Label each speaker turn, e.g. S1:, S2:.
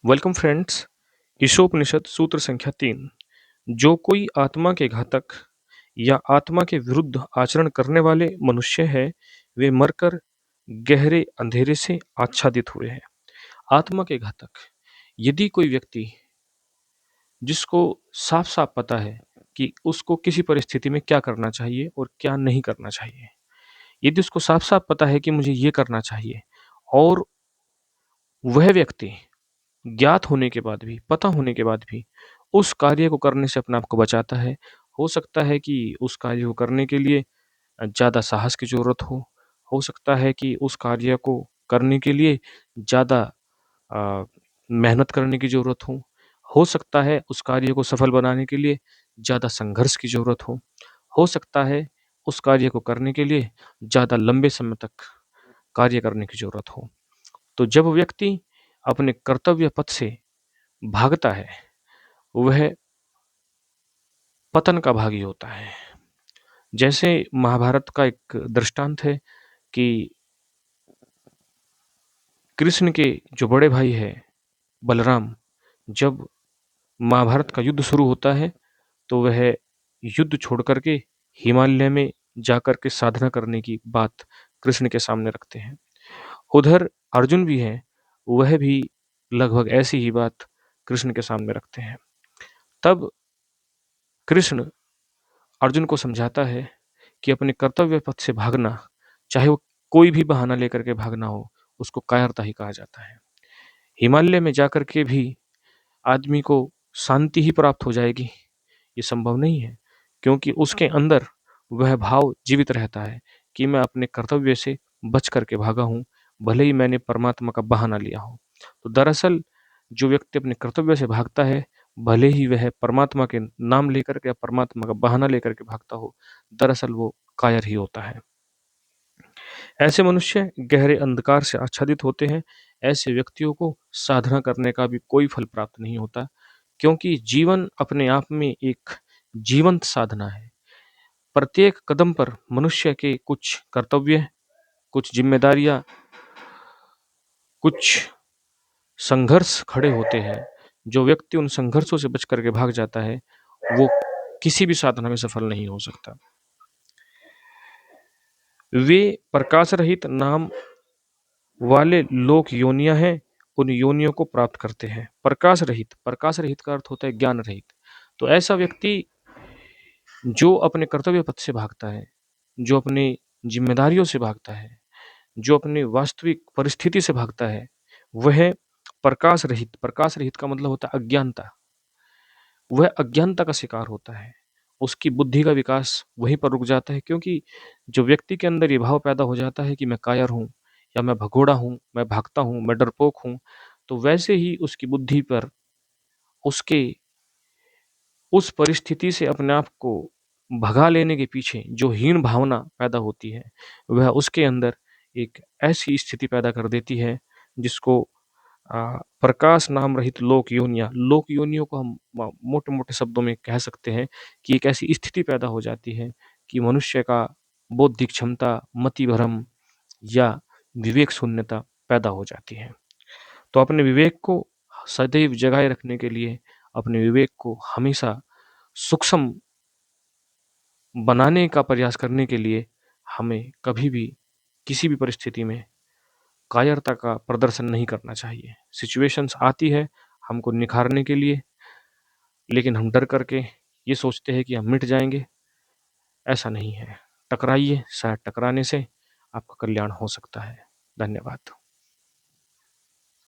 S1: Welcome friends. Ishopanishad सूत्र संख्या 3। जो कोई आत्मा के घातक या आत्मा के विरुद्ध आचरण करने वाले मनुष्य है, वे मरकर गहरे अंधेरे से आच्छादित हुए हैं। आत्मा के घातक, यदि कोई व्यक्ति जिसको साफ साफ पता है कि उसको किसी परिस्थिति में क्या करना चाहिए और क्या नहीं करना चाहिए, यदि उसको साफ साफ पता है कि मुझे ये करना चाहिए और वह व्यक्ति ज्ञात होने के बाद भी, पता होने के बाद भी उस कार्य को करने से अपने आप को बचाता है। हो सकता है कि उस कार्य को करने के लिए ज़्यादा साहस की ज़रूरत हो सकता है कि उस कार्य को करने के लिए ज़्यादा मेहनत करने की ज़रूरत हो सकता है उस कार्य को सफल बनाने के लिए ज़्यादा संघर्ष की ज़रूरत हो सकता है उस कार्य को करने के लिए ज़्यादा लंबे समय तक कार्य करने की ज़रूरत हो। तो जब व्यक्ति अपने कर्तव्य पथ से भागता है, वह पतन का भागी होता है। जैसे महाभारत का एक दृष्टांत है कि कृष्ण के जो बड़े भाई हैं बलराम, जब महाभारत का युद्ध शुरू होता है तो वह युद्ध छोड़ कर के हिमालय में जाकर के साधना करने की बात कृष्ण के सामने रखते हैं। उधर अर्जुन भी हैं, वह भी लगभग ऐसी ही बात कृष्ण के सामने रखते हैं। तब कृष्ण अर्जुन को समझाता है कि अपने कर्तव्य पथ से भागना, चाहे वो कोई भी बहाना लेकर के भागना हो, उसको कायरता ही कहा जाता है। हिमालय में जाकर के भी आदमी को शांति ही प्राप्त हो जाएगी, ये संभव नहीं है, क्योंकि उसके अंदर वह भाव जीवित रहता है कि मैं अपने कर्तव्य से बच करके भागा हूँ, भले ही मैंने परमात्मा का बहाना लिया हो। तो दरअसल जो व्यक्ति अपने कर्तव्य से भागता है, भले ही वह परमात्मा के नाम लेकर के या परमात्मा का बहाना लेकर के भागता हो, दरअसल वो कायर ही होता है। ऐसे मनुष्य गहरे अंधकार से आच्छादित होते हैं। ऐसे व्यक्तियों को साधना करने का भी कोई फल प्राप्त नहीं होता, क्योंकि जीवन अपने आप में एक जीवंत साधना है। प्रत्येक कदम पर मनुष्य के कुछ कर्तव्य, कुछ जिम्मेदारियां, कुछ संघर्ष खड़े होते हैं। जो व्यक्ति उन संघर्षों से बच करके भाग जाता है, वो किसी भी साधना में सफल नहीं हो सकता। वे प्रकाश रहित नाम वाले लोक योनियां हैं, उन योनियों को प्राप्त करते हैं। प्रकाश रहित, प्रकाश रहित का अर्थ होता है ज्ञान रहित। तो ऐसा व्यक्ति जो अपने कर्तव्य पथ से भागता है, जो अपनी जिम्मेदारियों से भागता है, जो अपनी वास्तविक परिस्थिति से भागता है, वह प्रकाश रहित, प्रकाश रहित का मतलब होता है अज्ञानता, वह अज्ञानता का शिकार होता है। उसकी बुद्धि का विकास वहीं पर रुक जाता है, क्योंकि जो व्यक्ति के अंदर ये भाव पैदा हो जाता है कि मैं कायर हूँ, या मैं भगोड़ा हूँ, मैं भागता हूँ, मैं डरपोक हूँ, तो वैसे ही उसकी बुद्धि पर उसके उस परिस्थिति से अपने आप को भगा लेने के पीछे जो हीन भावना पैदा होती है, वह उसके अंदर एक ऐसी स्थिति पैदा कर देती है जिसको प्रकाश नाम रहित लोक योनियों को हम मोटे-मोटे शब्दों में कह सकते हैं कि एक ऐसी स्थिति पैदा हो जाती है कि मनुष्य का बौद्धिक क्षमता, मति भ्रम या विवेक शून्यता पैदा हो जाती है। तो अपने विवेक को सदैव जगाए रखने के लिए, अपने विवेक को हमेशा सूक्ष्म बनाने का प्रयास करने के लिए हमें कभी भी किसी भी परिस्थिति में कायरता का प्रदर्शन नहीं करना चाहिए। सिचुएशंस आती है हमको निखारने के लिए, लेकिन हम डर करके ये सोचते हैं कि हम मिट जाएँगे, ऐसा नहीं है। टकराइए, शायद टकराने से आपका कल्याण हो सकता है। धन्यवाद।